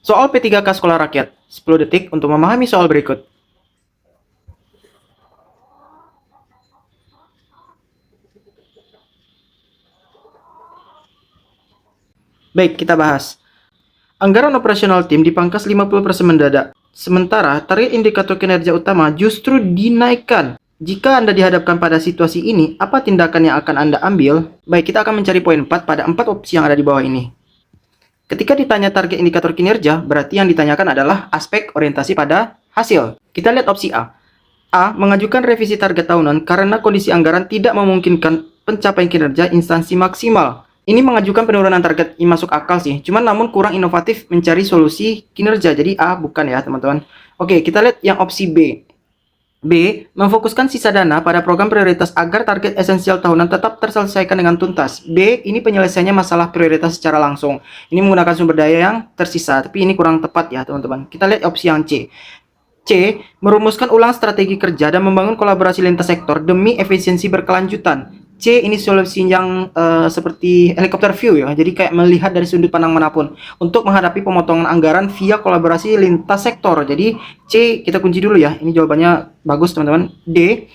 Soal P3K Sekolah Rakyat, 10 detik untuk memahami soal berikut. Baik, kita bahas. Anggaran operasional tim dipangkas 50% mendadak. Sementara, target indikator kinerja utama justru dinaikkan. Jika Anda dihadapkan pada situasi ini, apa tindakan yang akan Anda ambil? Baik, kita akan mencari poin 4 pada 4 opsi yang ada di bawah ini. Ketika ditanya target indikator kinerja, berarti yang ditanyakan adalah aspek orientasi pada hasil. Kita lihat opsi A. A. Mengajukan revisi target tahunan karena kondisi anggaran tidak memungkinkan pencapaian kinerja instansi maksimal. Ini mengajukan penurunan target, ini masuk akal sih. Cuman namun kurang inovatif mencari solusi kinerja. Jadi A bukan ya teman-teman. Oke, kita lihat yang opsi B. B. Memfokuskan sisa dana pada program prioritas agar target esensial tahunan tetap terselesaikan dengan tuntas. B. Ini penyelesaiannya masalah prioritas secara langsung. Ini menggunakan sumber daya yang tersisa. Tapi ini kurang tepat ya teman-teman. Kita lihat opsi yang C. C. Merumuskan ulang strategi kerja dan membangun kolaborasi lintas sektor demi efisiensi berkelanjutan. C. Ini solusi yang seperti helikopter view ya. Jadi kayak melihat dari sudut pandang manapun untuk menghadapi pemotongan anggaran via kolaborasi lintas sektor. Jadi C kita kunci dulu ya. Ini jawabannya bagus teman-teman. D.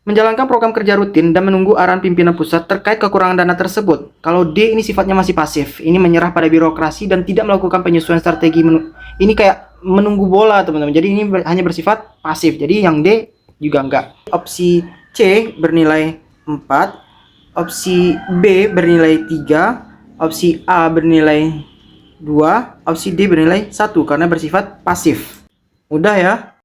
Menjalankan program kerja rutin dan menunggu arahan pimpinan pusat terkait kekurangan dana tersebut. Kalau D ini sifatnya masih pasif. Ini menyerah pada birokrasi dan tidak melakukan penyesuaian strategi. Ini kayak menunggu bola teman-teman. Jadi ini hanya bersifat pasif. Jadi yang D juga enggak. Opsi C bernilai 4, opsi B bernilai 3, opsi A bernilai 2, opsi D bernilai 1 karena bersifat pasif. Mudah ya.